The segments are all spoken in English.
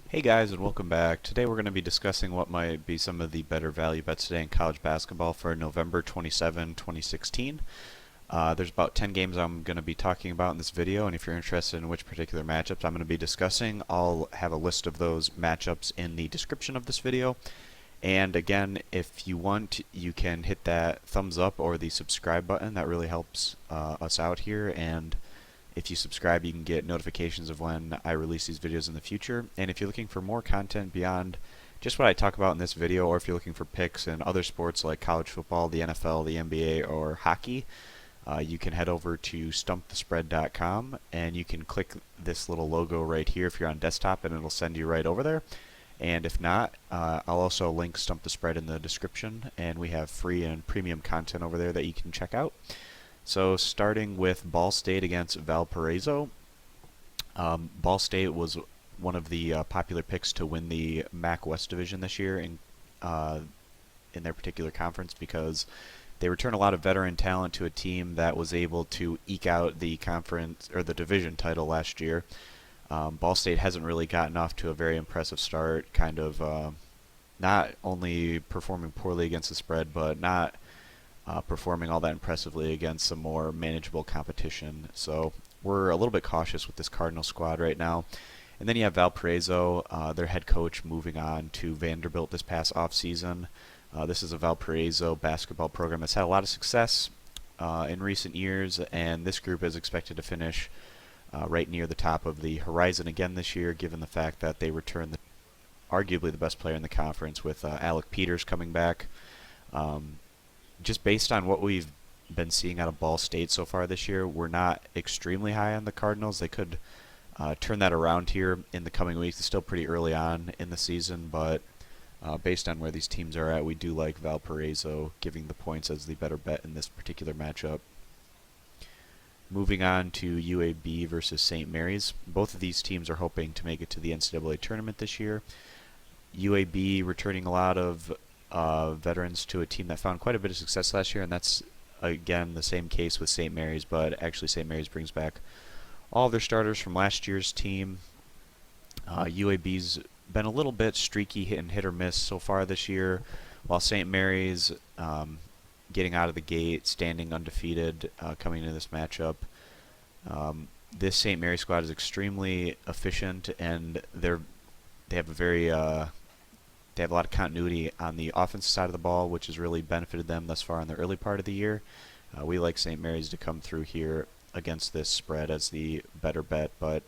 Hey guys, and welcome back. Today we're going to be discussing what might be some of the better value bets today in college basketball for November 27, 2016. There's about 10 games I'm going to be talking about in this video, and if you're interested in which particular matchups I'm going to be discussing, I'll have a list of those matchups in the description of this video. And again, if you want, you can hit that thumbs up or the subscribe button. That really helps us out here, and if you subscribe, you can get notifications of when I release these videos in the future. And if you're looking for more content beyond just what I talk about in this video, or if you're looking for picks in other sports like college football, the NFL, the NBA, or hockey, you can head over to stumpthespread.com and you can click this little logo right here if you're on desktop, and it'll send you right over there. And if not, I'll also link Stump the Spread in the description, and we have free and premium content over there that you can check out. So starting with Ball State against Valparaiso. Ball State was one of the popular picks to win the MAC West Division this year in their particular conference because they return a lot of veteran talent to a team that was able to eke out the conference or the division title last year. Ball State hasn't really gotten off to a very impressive start, kind of not only performing poorly against the spread, but not performing all that impressively against some more manageable competition. So we're a little bit cautious with this Cardinal squad right now. And then you have Valparaiso, their head coach, moving on to Vanderbilt this past offseason. This is a Valparaiso basketball program that's had a lot of success in recent years, and this group is expected to finish right near the top of the horizon again this year, given the fact that they return arguably the best player in the conference with Alec Peters coming back. Just based on what we've been seeing out of Ball State so far this year, we're not extremely high on the Cardinals. They could turn that around here in the coming weeks. It's still pretty early on in the season, but based on where these teams are at, we do like Valparaiso giving the points as the better bet in this particular matchup. Moving on to UAB versus St. Mary's. Both of these teams are hoping to make it to the NCAA tournament this year. UAB returning a lot of veterans to a team that found quite a bit of success last year, and that's again the same case with St. Mary's, but actually St. Mary's brings back all of their starters from last year's team. UAB's been a little bit streaky, hit or miss so far this year, while St. Mary's getting out of the gate, standing undefeated coming into this matchup. This St. Mary's squad is extremely efficient, and they have a very they have a lot of continuity on the offensive side of the ball, which has really benefited them thus far in the early part of the year. We like St. Mary's to come through here against this spread as the better bet, but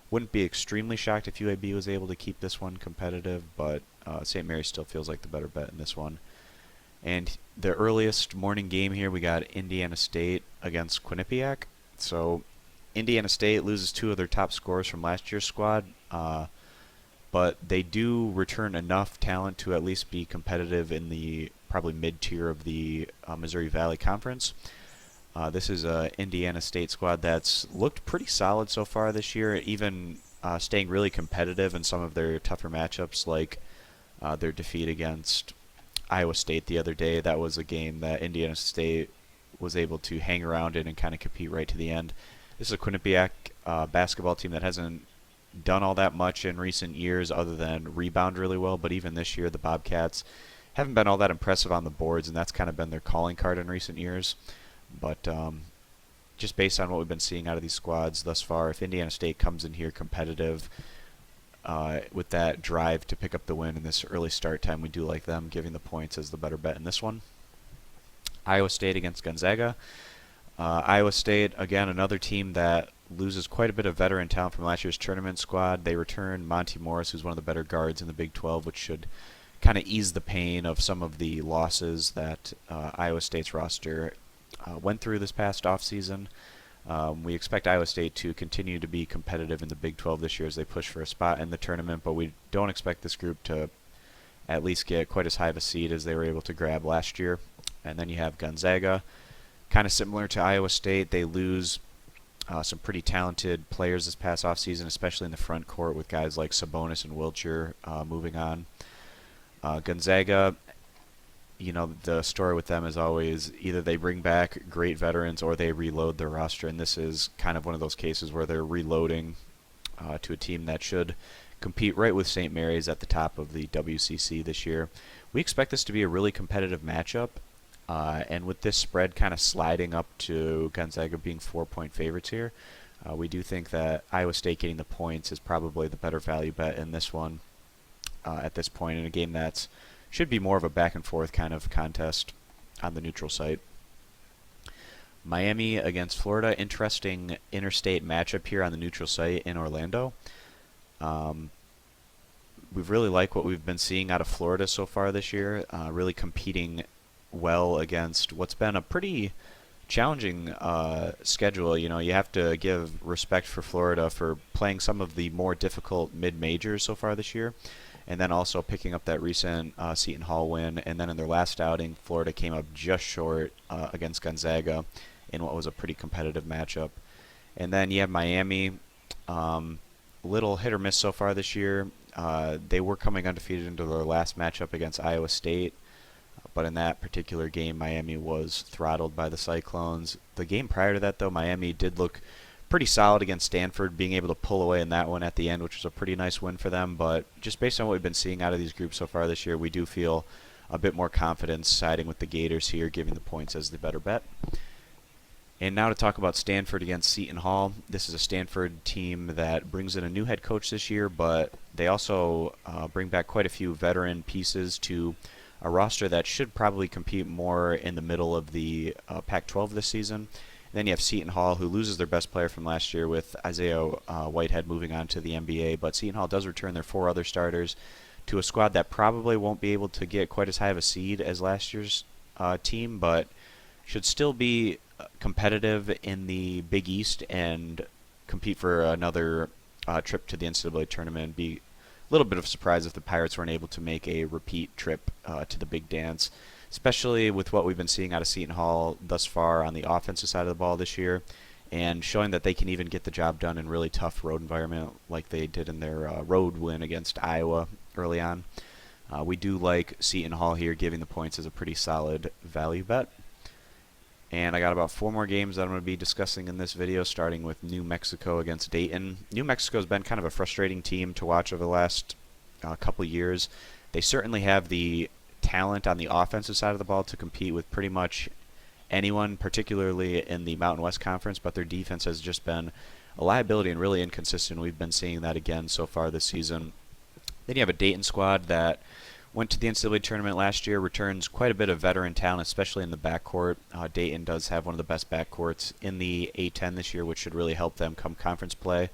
wouldn't be extremely shocked if UAB was able to keep this one competitive, but St. Mary's still feels like the better bet in this one. And the earliest morning game here, we got Indiana State against Quinnipiac. So Indiana State loses two of their top scorers from last year's squad, but they do return enough talent to at least be competitive in the probably mid-tier of the Missouri Valley Conference. This is an Indiana State squad that's looked pretty solid so far this year, even staying really competitive in some of their tougher matchups, like their defeat against Iowa State the other day. That was a game that Indiana State was able to hang around in and kind of compete right to the end. This is a Quinnipiac basketball team that hasn't done all that much in recent years other than rebound really well, but even this year the Bobcats haven't been all that impressive on the boards, and that's kind of been their calling card in recent years. But just based on what we've been seeing out of these squads thus far, if Indiana State comes in here competitive with that drive to pick up the win in this early start time, we do like them giving the points as the better bet in this one. Iowa State against Gonzaga. Iowa State, again, another team that loses quite a bit of veteran talent from last year's tournament squad. They return Monty Morris, who's one of the better guards in the Big 12, which should kind of ease the pain of some of the losses that Iowa State's roster went through this past offseason. We expect Iowa State to continue to be competitive in the Big 12 this year as they push for a spot in the tournament, but we don't expect this group to at least get quite as high of a seed as they were able to grab last year. And then you have Gonzaga, kind of similar to Iowa State. They lose some pretty talented players this past offseason, especially in the front court with guys like Sabonis and Wiltshire moving on. Gonzaga, you know, the story with them is always either they bring back great veterans or they reload their roster, and this is kind of one of those cases where they're reloading to a team that should compete right with St. Mary's at the top of the WCC this year. We expect this to be a really competitive matchup, and with this spread kind of sliding up to Gonzaga being 4-point favorites here, we do think that Iowa State getting the points is probably the better value bet in this one at this point in a game that should be more of a back and forth kind of contest on the neutral site. Miami against Florida, interesting interstate matchup here on the neutral site in Orlando. We really like what we've been seeing out of Florida so far this year, really competing well against what's been a pretty challenging schedule. You know, you have to give respect for Florida for playing some of the more difficult mid-majors so far this year, and then also picking up that recent Seton Hall win. And then in their last outing, Florida came up just short against Gonzaga in what was a pretty competitive matchup. And then you have Miami, little hit or miss so far this year. They were coming undefeated into their last matchup against Iowa State, but in that particular game, Miami was throttled by the Cyclones. The game prior to that, though, Miami did look pretty solid against Stanford, being able to pull away in that one at the end, which was a pretty nice win for them. But just based on what we've been seeing out of these groups so far this year, we do feel a bit more confidence siding with the Gators here, giving the points as the better bet. And now to talk about Stanford against Seton Hall. This is a Stanford team that brings in a new head coach this year, but they also bring back quite a few veteran pieces to a roster that should probably compete more in the middle of the Pac-12 this season. And then you have Seton Hall, who loses their best player from last year with Isaiah Whitehead moving on to the NBA, but Seton Hall does return their 4 other starters to a squad that probably won't be able to get quite as high of a seed as last year's team, but should still be competitive in the Big East and compete for another trip to the NCAA tournament, and be a little bit of a surprise if the Pirates weren't able to make a repeat trip to the Big Dance, especially with what we've been seeing out of Seton Hall thus far on the offensive side of the ball this year, and showing that they can even get the job done in really tough road environment like they did in their road win against Iowa early on. We do like Seton Hall here, giving the points as a pretty solid value bet. And I got about 4 more games that I'm going to be discussing in this video, starting with New Mexico against Dayton. New Mexico's been kind of a frustrating team to watch over the last couple years. They certainly have the talent on the offensive side of the ball to compete with pretty much anyone, particularly in the Mountain West Conference, but their defense has just been a liability and really inconsistent. We've been seeing that again so far this season. Then you have a Dayton squad that went to the NCAA tournament last year, returns quite a bit of veteran talent, especially in the backcourt. Dayton does have one of the best backcourts in the A-10 this year, which should really help them come conference play.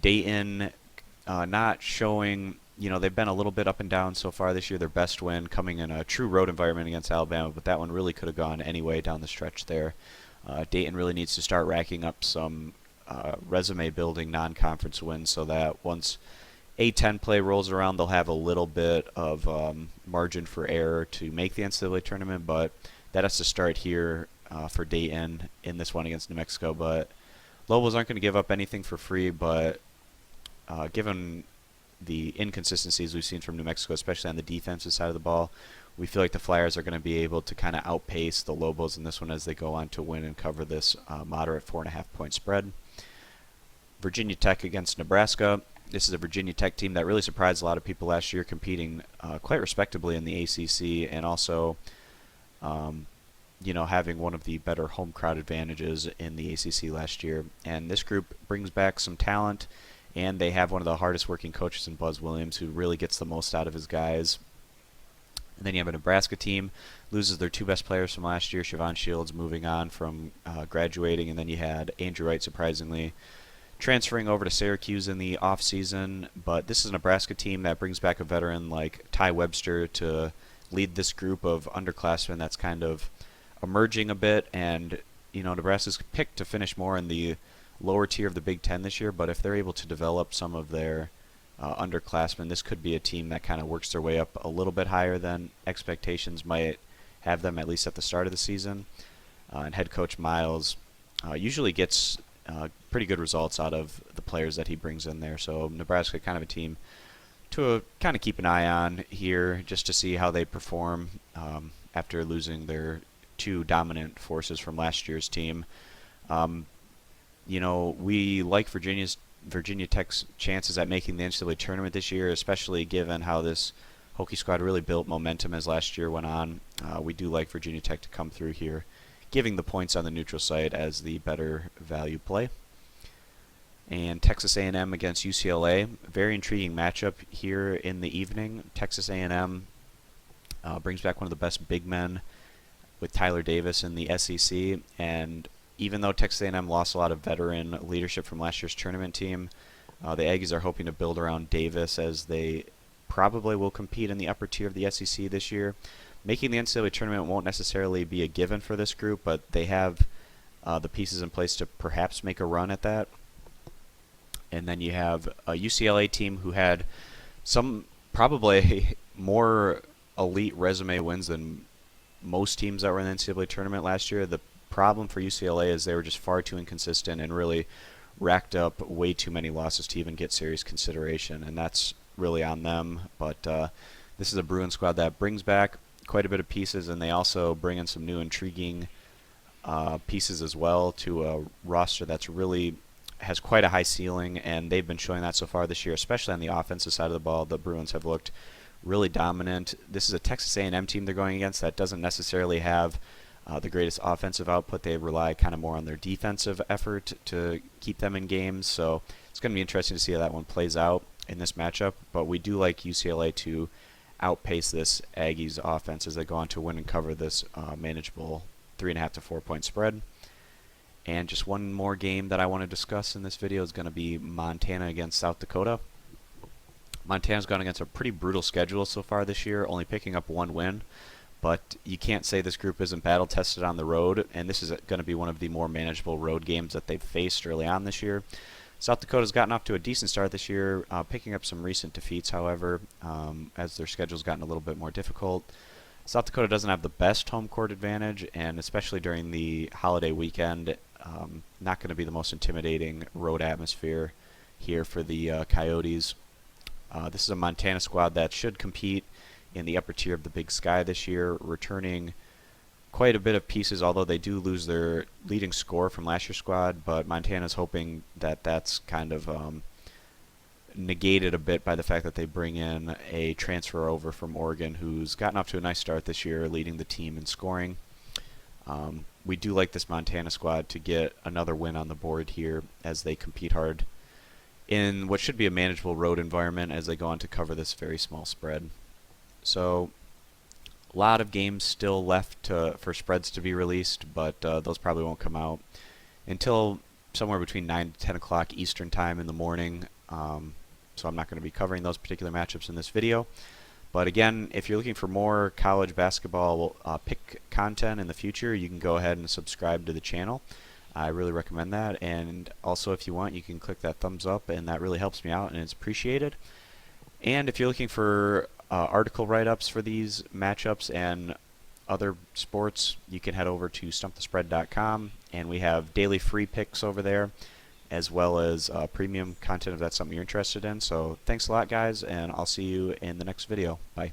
Dayton not showing, they've been a little bit up and down so far this year. Their best win coming in a true road environment against Alabama, but that one really could have gone any way down the stretch there. Dayton really needs to start racking up some resume-building non-conference wins so that once A-10 play rolls around, they'll have a little bit of margin for error to make the NCAA tournament, but that has to start here for Dayton in this one against New Mexico. But Lobos aren't going to give up anything for free, but given the inconsistencies we've seen from New Mexico, especially on the defensive side of the ball, we feel like the Flyers are going to be able to kind of outpace the Lobos in this one as they go on to win and cover this moderate 4.5-point spread. Virginia Tech against Nebraska. This is a Virginia Tech team that really surprised a lot of people last year, competing quite respectably in the ACC, and also, having one of the better home crowd advantages in the ACC last year. And this group brings back some talent, and they have one of the hardest working coaches in Buzz Williams, who really gets the most out of his guys. And then you have a Nebraska team, loses their 2 best players from last year, Siobhan Shields moving on from graduating, and then you had Andrew Wright, surprisingly, transferring over to Syracuse in the offseason. But this is a Nebraska team that brings back a veteran like Ty Webster to lead this group of underclassmen that's kind of emerging a bit. And, Nebraska's picked to finish more in the lower tier of the Big Ten this year, but if they're able to develop some of their underclassmen, this could be a team that kind of works their way up a little bit higher than expectations might have them, at least at the start of the season. And head coach Miles usually gets pretty good results out of the players that he brings in there. So Nebraska kind of a team to kind of keep an eye on here, just to see how they perform after losing their 2 dominant forces from last year's team. We like Virginia's Virginia Tech's chances at making the NCAA tournament this year, especially given how this Hokie squad really built momentum as last year went on. We do like Virginia Tech to come through here, giving the points on the neutral site as the better value play. And Texas A&M against UCLA, very intriguing matchup here in the evening. Texas A&M brings back one of the best big men with Tyler Davis in the SEC, and even though Texas A&M lost a lot of veteran leadership from last year's tournament team, the Aggies are hoping to build around Davis as they probably will compete in the upper tier of the SEC this year. Making the NCAA tournament won't necessarily be a given for this group, but they have the pieces in place to perhaps make a run at that. And then you have a UCLA team who had some probably more elite resume wins than most teams that were in the NCAA tournament last year. The problem for UCLA is they were just far too inconsistent and really racked up way too many losses to even get serious consideration, and that's really on them. But this is a Bruin squad that brings back quite a bit of pieces, and they also bring in some new intriguing pieces as well to a roster that's really has quite a high ceiling, and they've been showing that so far this year, especially on the offensive side of the ball. The Bruins have looked really dominant. This is a Texas A&M team they're going against that doesn't necessarily have the greatest offensive output. They rely kind of more on their defensive effort to keep them in games, so it's going to be interesting to see how that one plays out in this matchup. But we do like UCLA to outpace this Aggies offense as they go on to win and cover this manageable 3.5 to 4 point spread. And just one more game that I want to discuss in this video is going to be Montana against South Dakota. Montana's gone against a pretty brutal schedule so far this year, only picking up one win. But you can't say this group isn't battle tested on the road, and this is going to be one of the more manageable road games that they've faced early on this year. South Dakota's gotten off to a decent start this year, picking up some recent defeats, however, as their schedule's gotten a little bit more difficult. South Dakota doesn't have the best home court advantage, and especially during the holiday weekend, not going to be the most intimidating road atmosphere here for the Coyotes. This is a Montana squad that should compete in the upper tier of the Big Sky this year, returning quite a bit of pieces, although they do lose their leading scorer from last year's squad. But Montana's hoping that that's kind of negated a bit by the fact that they bring in a transfer over from Oregon who's gotten off to a nice start this year, leading the team in scoring. We do like this Montana squad to get another win on the board here as they compete hard in what should be a manageable road environment as they go on to cover this very small spread. So a lot of games still left for spreads to be released, but those probably won't come out until somewhere between 9 to 10 o'clock Eastern time in the morning. So I'm not going to be covering those particular matchups in this video. But again, if you're looking for more college basketball pick content in the future, you can go ahead and subscribe to the channel. I really recommend that. And also, if you want, you can click that thumbs up, and that really helps me out, and it's appreciated. And if you're looking for article write-ups for these matchups and other sports, you can head over to stumpthespread.com, and we have daily free picks over there, as well as premium content if that's something you're interested in. So thanks a lot, guys, and I'll see you in the next video. Bye.